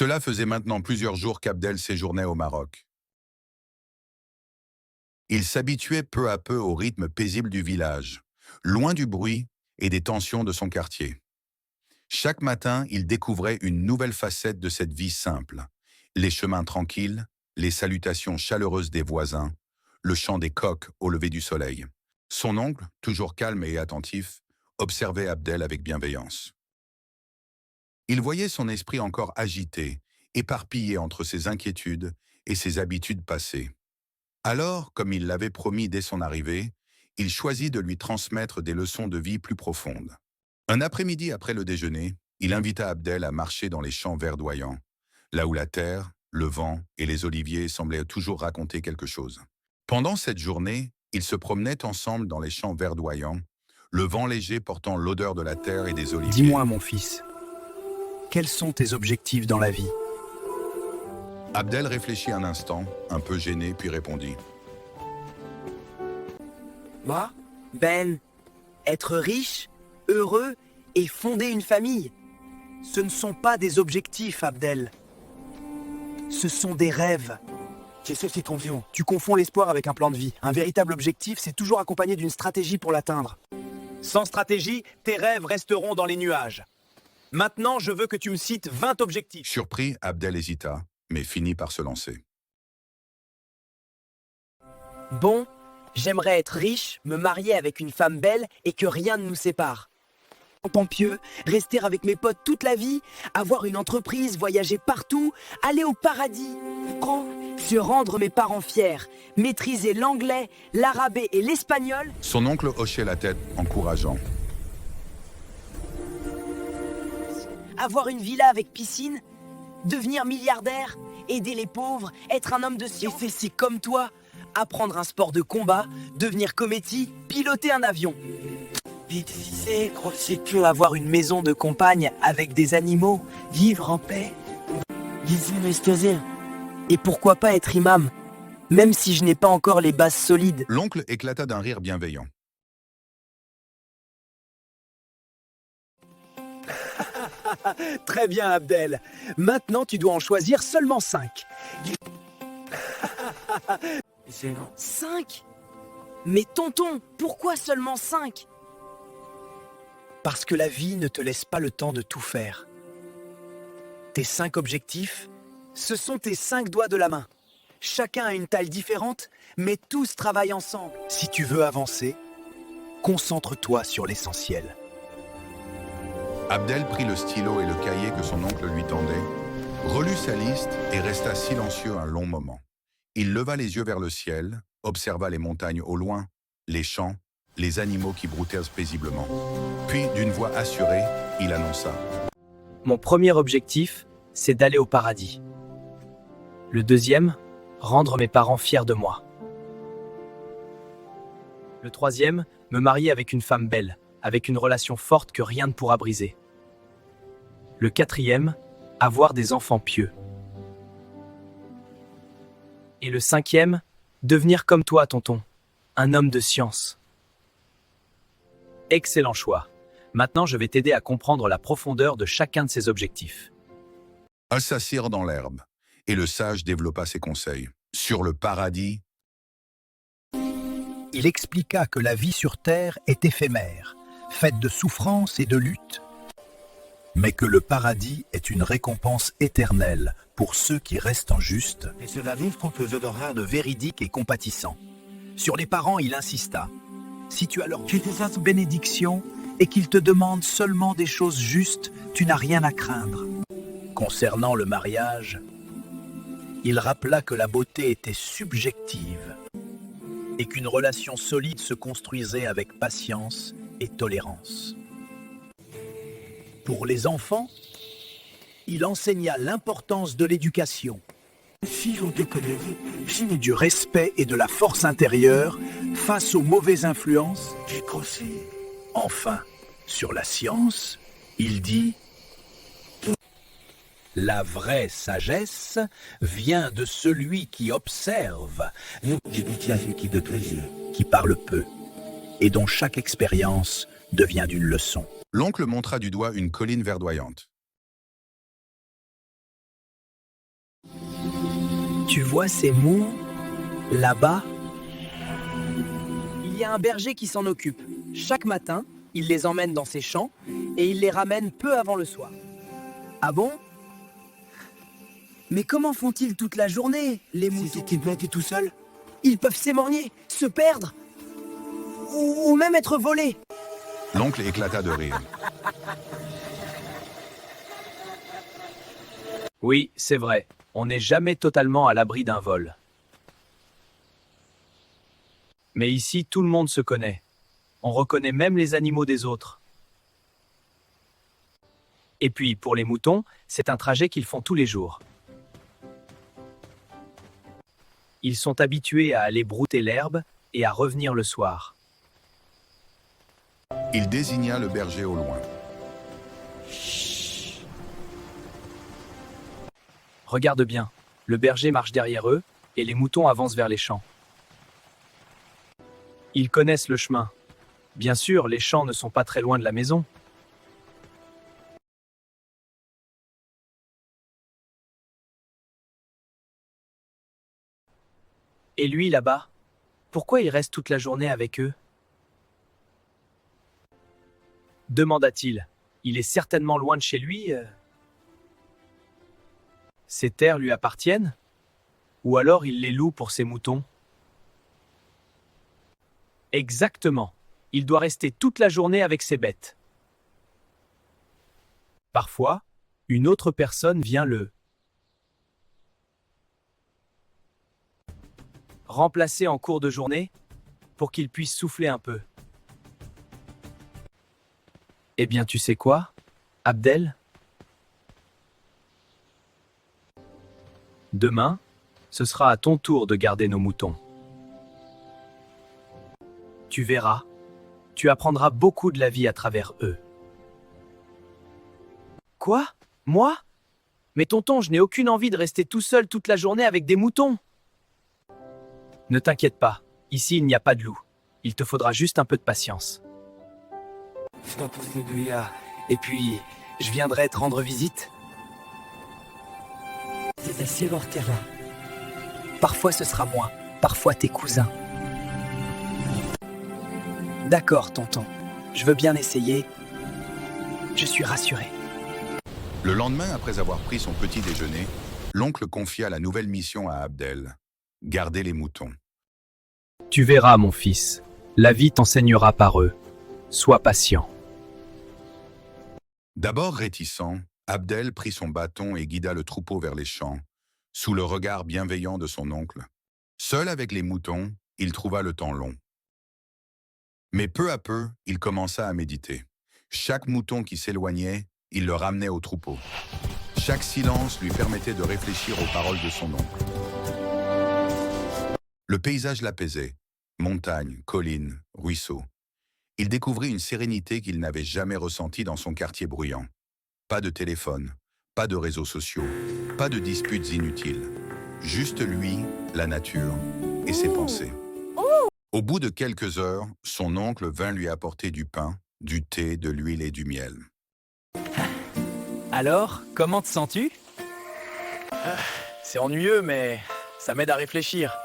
Cela faisait maintenant plusieurs jours qu'Abdel séjournait au Maroc. Il s'habituait peu à peu au rythme paisible du village, loin du bruit et des tensions de son quartier. Chaque matin, il découvrait une nouvelle facette de cette vie simple. Les chemins tranquilles, les salutations chaleureuses des voisins, le chant des coqs au lever du soleil. Son oncle, toujours calme et attentif, observait Abdel avec bienveillance. Il voyait son esprit encore agité, éparpillé entre ses inquiétudes et ses habitudes passées. Alors, comme il l'avait promis dès son arrivée, il choisit de lui transmettre des leçons de vie plus profondes. Un après-midi après le déjeuner, il invita Abdel à marcher dans les champs verdoyants, là où la terre, le vent et les oliviers semblaient toujours raconter quelque chose. Pendant cette journée, ils se promenaient ensemble dans les champs verdoyants, le vent léger portant l'odeur de la terre et des oliviers. Dis-moi, mon fils, quels sont tes objectifs dans la vie? Abdel réfléchit un instant, un peu gêné, puis répondit. Moi, Ben, être riche, heureux et fonder une famille. Ce ne sont pas des objectifs, Abdel. Ce sont des rêves. Qu'est-ce que c'est ton vion? Tu confonds l'espoir avec un plan de vie. Un véritable objectif, c'est toujours accompagné d'une stratégie pour l'atteindre. Sans stratégie, tes rêves resteront dans les nuages. Maintenant, je veux que tu me cites 20 objectifs. Surpris, Abdel hésita, mais finit par se lancer. Bon, j'aimerais être riche, me marier avec une femme belle et que rien ne nous sépare. Temps pieux, rester avec mes potes toute la vie, avoir une entreprise, voyager partout, aller au paradis. Se rendre mes parents fiers, maîtriser l'anglais, l'arabe et l'espagnol. Son oncle hochait la tête, encourageant. Avoir une villa avec piscine, devenir milliardaire, aider les pauvres, être un homme de science. Et c'est comme toi, apprendre un sport de combat, devenir comédie, piloter un avion. Vite, c'est que avoir une maison de campagne avec des animaux, vivre en paix. Et pourquoi pas être imam, même si je n'ai pas encore les bases solides. L'oncle éclata d'un rire bienveillant. Très bien, Abdel. Maintenant, tu dois en choisir seulement 5. 5 ? Mais tonton, pourquoi seulement 5 ? Parce que la vie ne te laisse pas le temps de tout faire. Tes 5 objectifs, ce sont tes 5 doigts de la main. Chacun a une taille différente, mais tous travaillent ensemble. Si tu veux avancer, concentre-toi sur l'essentiel. Abdel prit le stylo et le cahier que son oncle lui tendait, relut sa liste et resta silencieux un long moment. Il leva les yeux vers le ciel, observa les montagnes au loin, les champs, les animaux qui broutèrent paisiblement. Puis, d'une voix assurée, il annonça. Mon premier objectif, c'est d'aller au paradis. Le deuxième, rendre mes parents fiers de moi. Le troisième, me marier avec une femme belle, avec une relation forte que rien ne pourra briser. Le quatrième, avoir des enfants pieux. Et le cinquième, devenir comme toi, tonton, un homme de science. Excellent choix. Maintenant, je vais t'aider à comprendre la profondeur de chacun de ces objectifs. Ils s'assirent dans l'herbe, et le sage développa ses conseils. Sur le paradis, Il expliqua que la vie sur Terre est éphémère, faite de souffrances et de luttes, mais que le paradis est une récompense éternelle pour ceux qui restent en juste. Et cela livre composé d'horaires de véridique et compatissant. Sur les parents, il insista. Si tu as leur bénédiction et qu'ils te demandent seulement des choses justes, tu n'as rien à craindre. Concernant le mariage, il rappela que la beauté était subjective et qu'une relation solide se construisait avec patience et tolérance. Pour les enfants, il enseigna l'importance de l'éducation, du respect et de la force intérieure face aux mauvaises influences. Enfin, sur la science, il dit « La vraie sagesse vient de celui qui observe, qui parle peu, et dont chaque expérience devient une leçon. » l'oncle montra du doigt une colline verdoyante. Tu vois ces moutons là-bas? Il y a un berger qui s'en occupe. Chaque matin, il les emmène dans ses champs et il les ramène peu avant le soir. Ah bon? Mais comment font-ils toute la journée, les moutons? S'ils étaient tout seuls, ils peuvent s'émorgner, se perdre, ou même être volés. L'oncle éclata de rire. Oui, c'est vrai. On n'est jamais totalement à l'abri d'un vol. Mais ici, tout le monde se connaît. On reconnaît même les animaux des autres. Et puis, pour les moutons, c'est un trajet qu'ils font tous les jours. Ils sont habitués à aller brouter l'herbe et à revenir le soir. Il désigna le berger au loin. Regarde bien, le berger marche derrière eux et les moutons avancent vers les champs. Ils connaissent le chemin. Bien sûr, les champs ne sont pas très loin de la maison. Et lui, là-bas, pourquoi il reste toute la journée avec eux? Demanda-t-il. Il est certainement loin de chez lui. Ces terres lui appartiennent? Ou alors il les loue pour ses moutons? Exactement. Il doit rester toute la journée avec ses bêtes. Parfois, une autre personne vient le remplacer en cours de journée pour qu'il puisse souffler un peu. Eh bien, tu sais quoi, Abdel? Demain, ce sera à ton tour de garder nos moutons. Tu verras, tu apprendras beaucoup de la vie à travers eux. Quoi? Moi? Mais tonton, je n'ai aucune envie de rester tout seul toute la journée avec des moutons. Ne t'inquiète pas, ici il n'y a pas de loup. Il te faudra juste un peu de patience. Et puis, je viendrai te rendre visite. C'est assez leur terrain. Parfois ce sera moi, parfois tes cousins. D'accord, tonton. Je veux bien essayer. Je suis rassuré. Le lendemain, après avoir pris son petit déjeuner, l'oncle confia la nouvelle mission à Abdel. Garder les moutons. Tu verras, mon fils. La vie t'enseignera par eux. Sois patient. D'abord réticent, Abdel prit son bâton et guida le troupeau vers les champs, sous le regard bienveillant de son oncle. Seul avec les moutons, il trouva le temps long. Mais peu à peu, il commença à méditer. Chaque mouton qui s'éloignait, il le ramenait au troupeau. Chaque silence lui permettait de réfléchir aux paroles de son oncle. Le paysage l'apaisait. Montagnes, collines, ruisseaux. Il découvrit une sérénité qu'il n'avait jamais ressentie dans son quartier bruyant. Pas de téléphone, pas de réseaux sociaux, pas de disputes inutiles. Juste lui, la nature et ses pensées. Au bout de quelques heures, son oncle vint lui apporter du pain, du thé, de l'huile et du miel. Alors, comment te sens-tu? C'est ennuyeux, mais ça m'aide à réfléchir.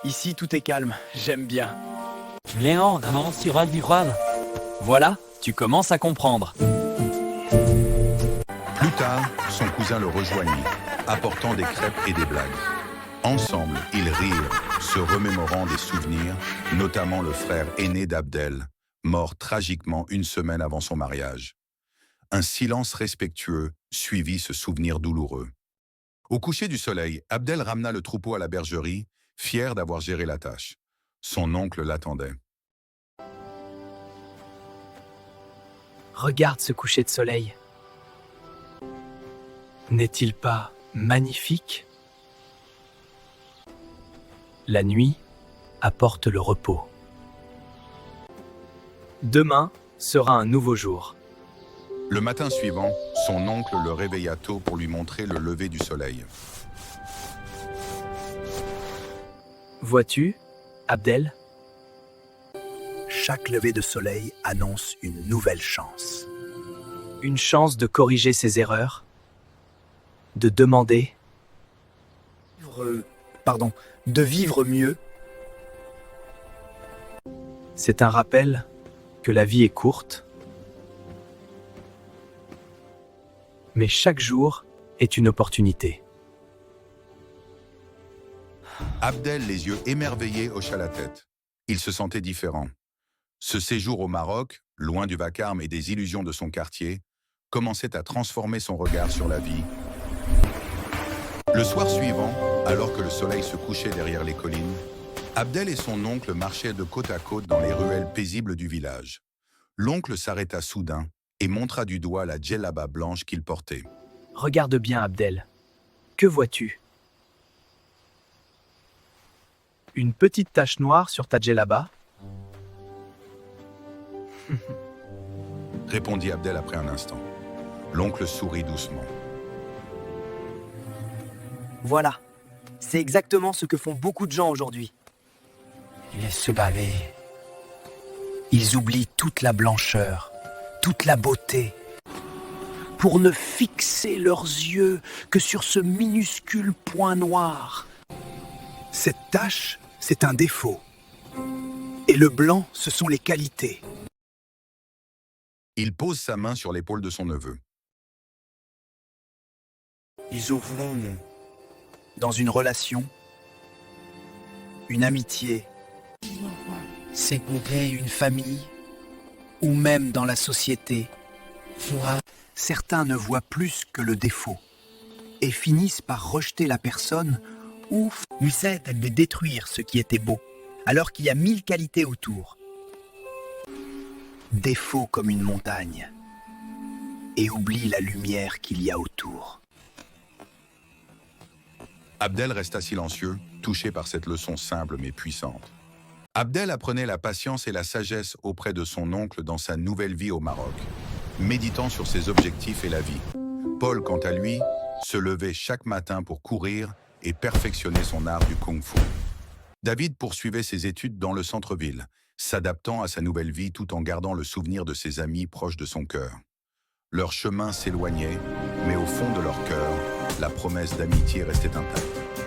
Ici, tout est calme, j'aime bien. Léon, non, sur du rhum. Voilà, tu commences à comprendre. Plus tard, son cousin le rejoignit, apportant des crêpes et des blagues. Ensemble, ils rirent, se remémorant des souvenirs, notamment le frère aîné d'Abdel, mort tragiquement une semaine avant son mariage. Un silence respectueux suivit ce souvenir douloureux. Au coucher du soleil, Abdel ramena le troupeau à la bergerie, fier d'avoir géré la tâche. Son oncle l'attendait. Regarde ce coucher de soleil. N'est-il pas magnifique? La nuit apporte le repos. Demain sera un nouveau jour. Le matin suivant, son oncle le réveilla tôt pour lui montrer le lever du soleil. Vois-tu, Abdel? Chaque lever de soleil annonce une nouvelle chance. Une chance de corriger ses erreurs, de demander. de vivre mieux. C'est un rappel que la vie est courte, mais chaque jour est une opportunité. Abdel, les yeux émerveillés, hocha la tête. Il se sentait différent. Ce séjour au Maroc, loin du vacarme et des illusions de son quartier, commençait à transformer son regard sur la vie. Le soir suivant, alors que le soleil se couchait derrière les collines, Abdel et son oncle marchaient de côte à côte dans les ruelles paisibles du village. L'oncle s'arrêta soudain et montra du doigt la djellaba blanche qu'il portait. Regarde bien, Abdel. Que vois-tu? Une petite tache noire sur ta djellaba? Répondit Abdel après un instant. L'oncle sourit doucement. Voilà, c'est exactement ce que font beaucoup de gens aujourd'hui. Ils se balaient. Ils oublient toute la blancheur, toute la beauté, pour ne fixer leurs yeux que sur ce minuscule point noir. Cette tache, c'est un défaut. Et le blanc, ce sont les qualités. Il pose sa main sur l'épaule de son neveu. Ils ouvront dans une relation, une amitié, s'éprouver une famille, ou même dans la société. Certains ne voient plus que le défaut et finissent par rejeter la personne ou essaient de détruire ce qui était beau, alors qu'il y a 1000 qualités autour. Défaut comme une montagne et oublie la lumière qu'il y a autour. Abdel resta silencieux, touché par cette leçon simple mais puissante. Abdel apprenait la patience et la sagesse auprès de son oncle dans sa nouvelle vie au Maroc, méditant sur ses objectifs et la vie. Paul, quant à lui, se levait chaque matin pour courir et perfectionner son art du kung-fu. David poursuivait ses études dans le centre-ville, s'adaptant à sa nouvelle vie tout en gardant le souvenir de ses amis proches de son cœur. Leurs chemins s'éloignaient, mais au fond de leur cœur, la promesse d'amitié restait intacte.